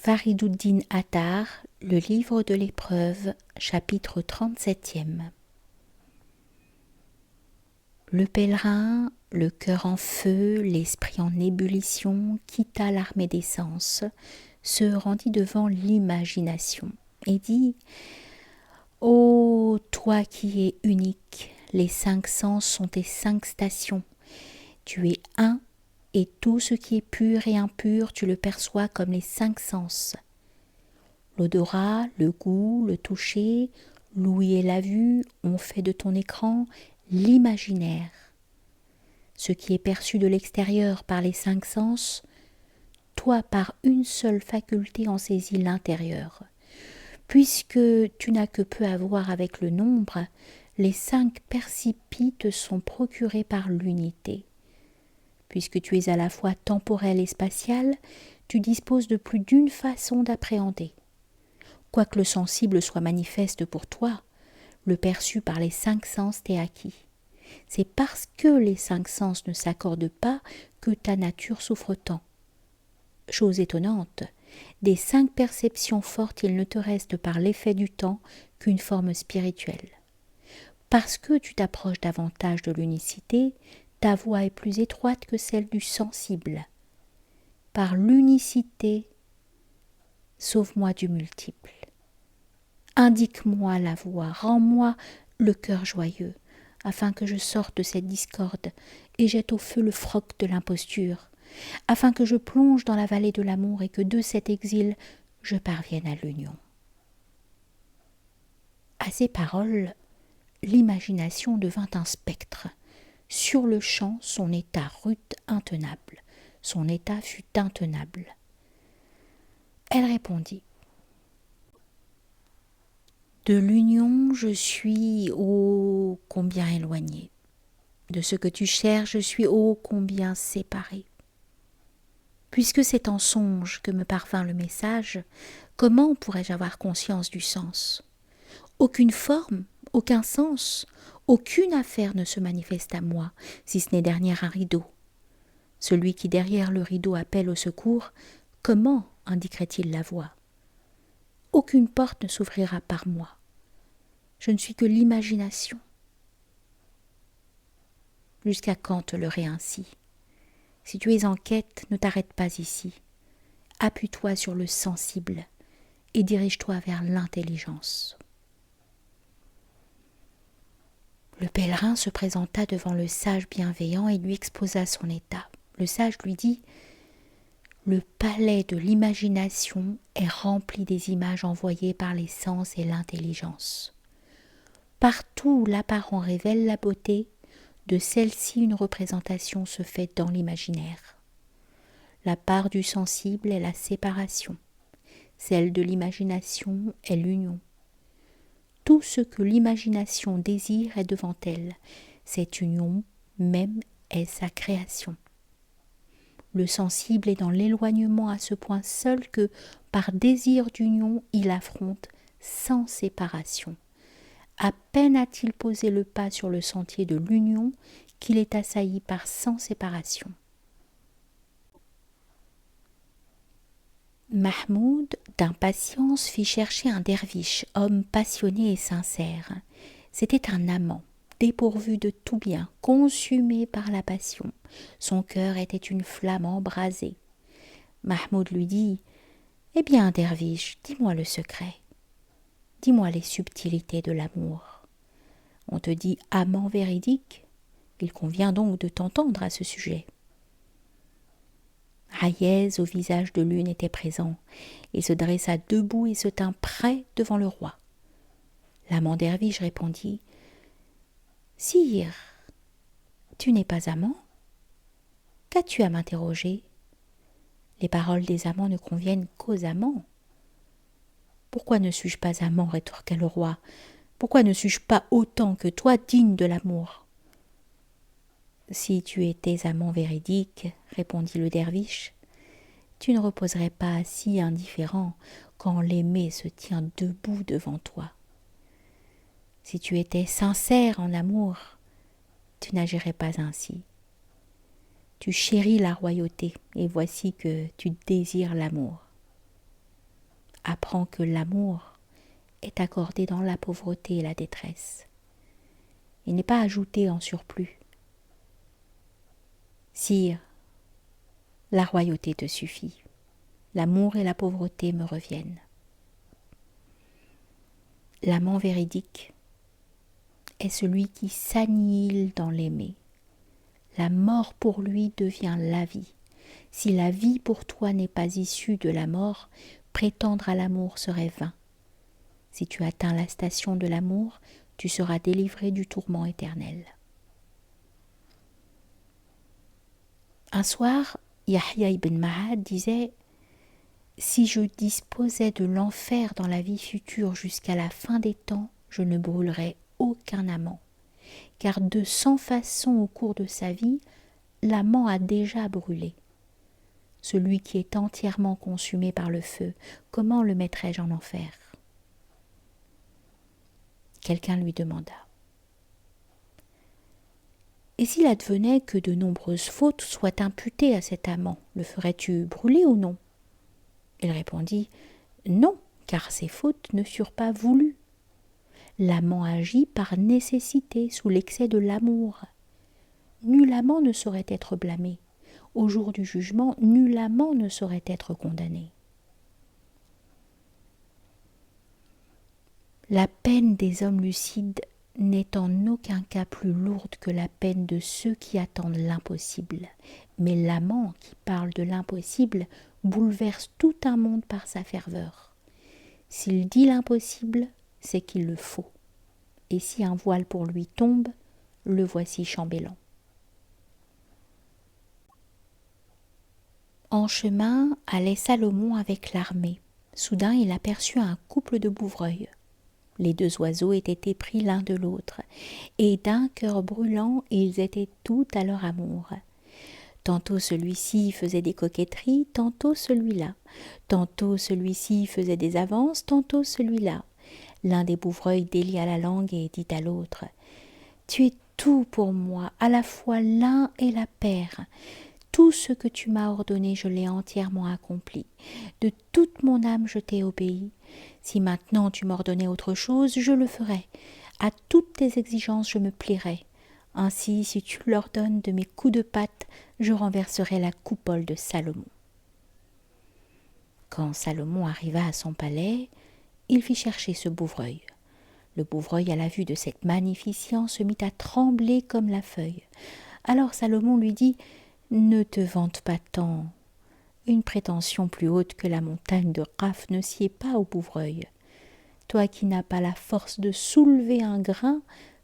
Fariduddin Attar, le livre de l'épreuve, chapitre 37e. Le pèlerin, le cœur en feu, l'esprit en ébullition, quitta l'armée des sens, se rendit devant l'imagination et dit « Ô toi qui es unique, les 5 sens sont tes 5 stations. Tu es un, et tout ce qui est pur et impur, tu le perçois comme les 5 sens. L'odorat, le goût, le toucher, l'ouïe et la vue ont fait de ton écran l'imaginaire. Ce qui est perçu de l'extérieur par les 5 sens, toi par une seule faculté en saisis l'intérieur. Puisque tu n'as que peu à voir avec le nombre, les 5 percipits te sont procurés par l'unité. Puisque tu es à la fois temporel et spatial, tu disposes de plus d'une façon d'appréhender. Quoique le sensible soit manifeste pour toi, le perçu par les 5 sens t'est acquis. C'est parce que les 5 sens ne s'accordent pas que ta nature souffre tant. Chose étonnante, des 5 perceptions fortes, il ne te reste par l'effet du temps qu'une forme spirituelle. Parce que tu t'approches davantage de l'unicité, ta voie est plus étroite que celle du sensible. Par l'unicité, sauve-moi du multiple. Indique-moi la voie, rends-moi le cœur joyeux, afin que je sorte de cette discorde et jette au feu le froc de l'imposture, afin que je plonge dans la vallée de l'amour et que de cet exil je parvienne à l'union. À ces paroles, l'imagination devint un spectre. Sur le champ, son état rut intenable. Son état fut intenable. Elle répondit : de l'union, je suis ô combien éloignée. De ce que tu cherches, je suis ô combien séparée. Puisque c'est en songe que me parvint le message, comment pourrais-je avoir conscience du sens ? Aucune forme, aucun sens, aucune affaire ne se manifeste à moi, si ce n'est derrière un rideau. Celui qui derrière le rideau appelle au secours, comment indiquerait-il la voie ? Aucune porte ne s'ouvrira par moi. Je ne suis que l'imagination. Jusqu'à quand te leurrer ainsi ? Si tu es en quête, ne t'arrête pas ici. Appuie-toi sur le sensible et dirige-toi vers l'intelligence. Le pèlerin se présenta devant le sage bienveillant et lui exposa son état. Le sage lui dit : le palais de l'imagination est rempli des images envoyées par les sens et l'intelligence. Partout où l'apparent révèle la beauté, de celle-ci une représentation se fait dans l'imaginaire. La part du sensible est la séparation, celle de l'imagination est l'union. Tout ce que l'imagination désire est devant elle, cette union même est sa création. Le sensible est dans l'éloignement à ce point seul que, par désir d'union, il affronte sans séparation. À peine a-t-il posé le pas sur le sentier de l'union qu'il est assailli par sans séparation. Mahmoud, d'impatience, fit chercher un derviche, homme passionné et sincère. C'était un amant, dépourvu de tout bien, consumé par la passion. Son cœur était une flamme embrasée. Mahmoud lui dit : « Eh bien, derviche, dis-moi le secret. Dis-moi les subtilités de l'amour. On te dit amant véridique. Il convient donc de t'entendre à ce sujet. » Hayez, au visage de l'une, était présent. Il se dressa debout et se tint prêt devant le roi. L'amant derviche répondit : « Sire, tu n'es pas amant ? Qu'as-tu à m'interroger ? Les paroles des amants ne conviennent qu'aux amants. » « Pourquoi ne suis-je pas amant ? Rétorqua le roi. « Pourquoi ne suis-je pas autant que toi digne de l'amour ? » « Si tu étais amant véridique, répondit le derviche, tu ne reposerais pas assis indifférent quand l'aimé se tient debout devant toi. Si tu étais sincère en amour, tu n'agirais pas ainsi. Tu chéris la royauté et voici que tu désires l'amour. apprend que l'amour est accordé dans la pauvreté et la détresse. Il n'est pas ajouté en surplus. Sire, la royauté te suffit. L'amour et la pauvreté me reviennent. L'amant véridique est celui qui s'annihile dans l'aimer. La mort pour lui devient la vie. Si la vie pour toi n'est pas issue de la mort, prétendre à l'amour serait vain. Si tu atteins la station de l'amour, tu seras délivré du tourment éternel. Un soir, Yahya ibn Ma'ad disait « Si je disposais de l'enfer dans la vie future jusqu'à la fin des temps, je ne brûlerais aucun amant. Car de 100 façons au cours de sa vie, l'amant a déjà brûlé. Celui qui est entièrement consumé par le feu, comment le mettrais-je en enfer ?» Quelqu'un lui demanda « Et s'il advenait que de nombreuses fautes soient imputées à cet amant, le ferais-tu brûler ou non ?» Il répondit « Non, car ces fautes ne furent pas voulues. L'amant agit par nécessité, sous l'excès de l'amour. Nul amant ne saurait être blâmé. Au jour du jugement, nul amant ne saurait être condamné. » La peine des hommes lucides n'est en aucun cas plus lourde que la peine de ceux qui attendent l'impossible. Mais l'amant qui parle de l'impossible bouleverse tout un monde par sa ferveur. S'il dit l'impossible, c'est qu'il le faut. Et si un voile pour lui tombe, le voici chambellan. En chemin allait Salomon avec l'armée. Soudain, il aperçut un couple de bouvreuils. Les deux oiseaux étaient épris l'un de l'autre, et d'un cœur brûlant, ils étaient tout à leur amour. Tantôt celui-ci faisait des coquetteries, tantôt celui-là. Tantôt celui-ci faisait des avances, tantôt celui-là. L'un des bouvreuils délia la langue et dit à l'autre « Tu es tout pour moi, à la fois l'un et la paire. Tout ce que tu m'as ordonné, je l'ai entièrement accompli. De toute mon âme, je t'ai obéi. Si maintenant tu m'ordonnais autre chose, je le ferais. À toutes tes exigences, je me plierais. Ainsi, si tu l'ordonnes de mes coups de patte, je renverserai la coupole de Salomon. » Quand Salomon arriva à son palais, il fit chercher ce bouvreuil. Le bouvreuil, à la vue de cette magnificence, se mit à trembler comme la feuille. Alors Salomon lui dit « Ne te vante pas tant. Une prétention plus haute que la montagne de Qaf ne sied pas au bouvreuil. Toi qui n'as pas la force de soulever un grain,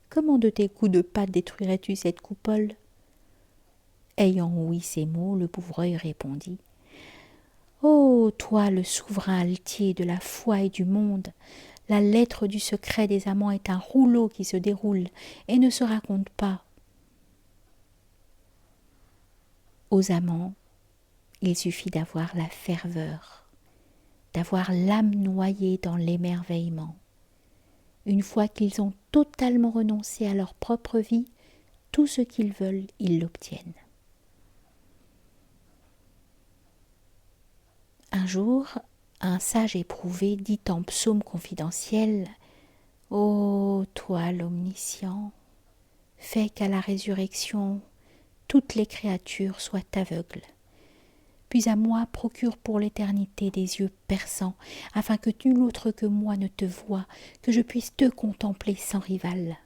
comment de tes coups de patte détruirais-tu cette coupole ?» Ayant ouï ces mots, le bouvreuil répondit « Ô toi, le souverain altier de la foi et du monde, la lettre du secret des amants est un rouleau qui se déroule et ne se raconte pas. Aux amants, il suffit d'avoir la ferveur, d'avoir l'âme noyée dans l'émerveillement. Une fois qu'ils ont totalement renoncé à leur propre vie, tout ce qu'ils veulent, ils l'obtiennent. » Un jour, un sage éprouvé dit en psaume confidentiel « Ô toi l'omniscient, fais qu'à la résurrection, toutes les créatures soient aveugles. Puis à moi procure pour l'éternité des yeux perçants, afin que nul autre que moi ne te voie, que je puisse te contempler sans rival. »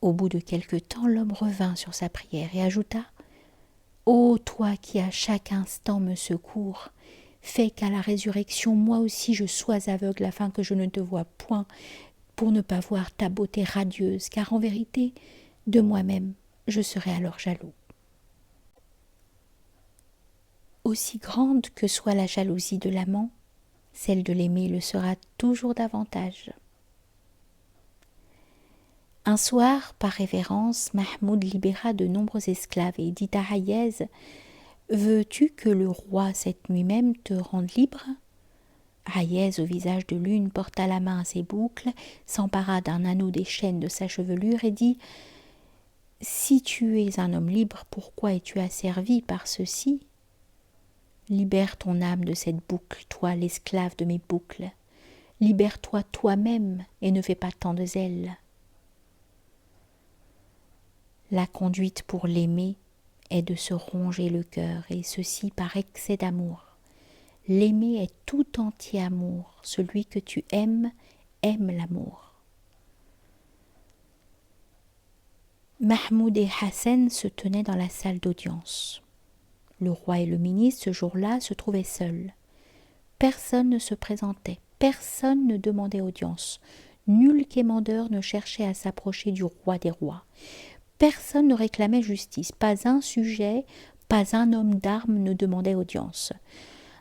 Au bout de quelque temps, l'homme revint sur sa prière et ajouta « Ô toi qui à chaque instant me secours, fais qu'à la résurrection moi aussi je sois aveugle afin que je ne te voie point, pour ne pas voir ta beauté radieuse, car en vérité, de moi-même, je serai alors jaloux. » Aussi grande que soit la jalousie de l'amant, celle de l'aimer le sera toujours davantage. Un soir, par révérence, Mahmoud libéra de nombreux esclaves et dit à Hayez « Veux-tu que le roi cette nuit même te rende libre ?» Hayez, au visage de l'une, porta la main à ses boucles, s'empara d'un anneau des chaînes de sa chevelure et dit « Si tu es un homme libre, pourquoi es-tu asservi par ceci ?» Libère ton âme de cette boucle, toi l'esclave de mes boucles. Libère-toi toi-même et ne fais pas tant de zèle. La conduite pour l'aimer est de se ronger le cœur, et ceci par excès d'amour. L'aimer est tout entier amour. Celui que tu aimes aime l'amour. Mahmoud et Hassan se tenaient dans la salle d'audience. Le roi et le ministre, ce jour-là, se trouvaient seuls. Personne ne se présentait, personne ne demandait audience. Nul quémandeur ne cherchait à s'approcher du roi des rois. Personne ne réclamait justice, pas un sujet, pas un homme d'armes ne demandait audience.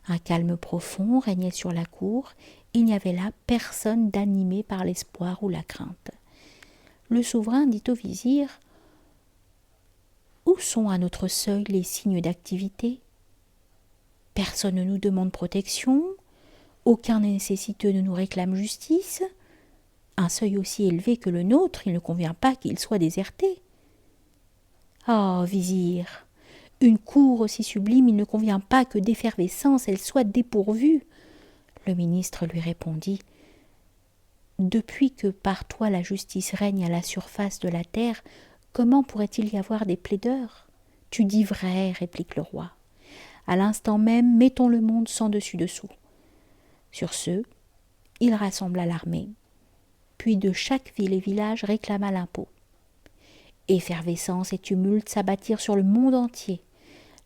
Un calme profond régnait sur la cour, il n'y avait là personne d'animé par l'espoir ou la crainte. Le souverain dit au vizir : « Où sont à notre seuil les signes d'activité ? Personne ne nous demande protection, aucun nécessiteux ne nous réclame justice. Un seuil aussi élevé que le nôtre, il ne convient pas qu'il soit déserté. Ah, vizir, une cour aussi sublime, il ne convient pas que d'effervescence elle soit dépourvue. » Le ministre lui répondit : « Depuis que par toi la justice règne à la surface de la terre, comment pourrait-il y avoir des plaideurs ? Tu dis vrai, réplique le roi. À l'instant même, mettons le monde sans dessus-dessous. » Sur ce, il rassembla l'armée, puis de chaque ville et village réclama l'impôt. Effervescence et tumulte s'abattirent sur le monde entier.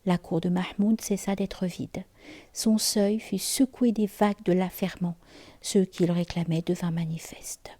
La cour de Mahmoud cessa d'être vide. Son seuil fut secoué des vagues de l'affairement. Ce qu'il réclamait devint manifeste.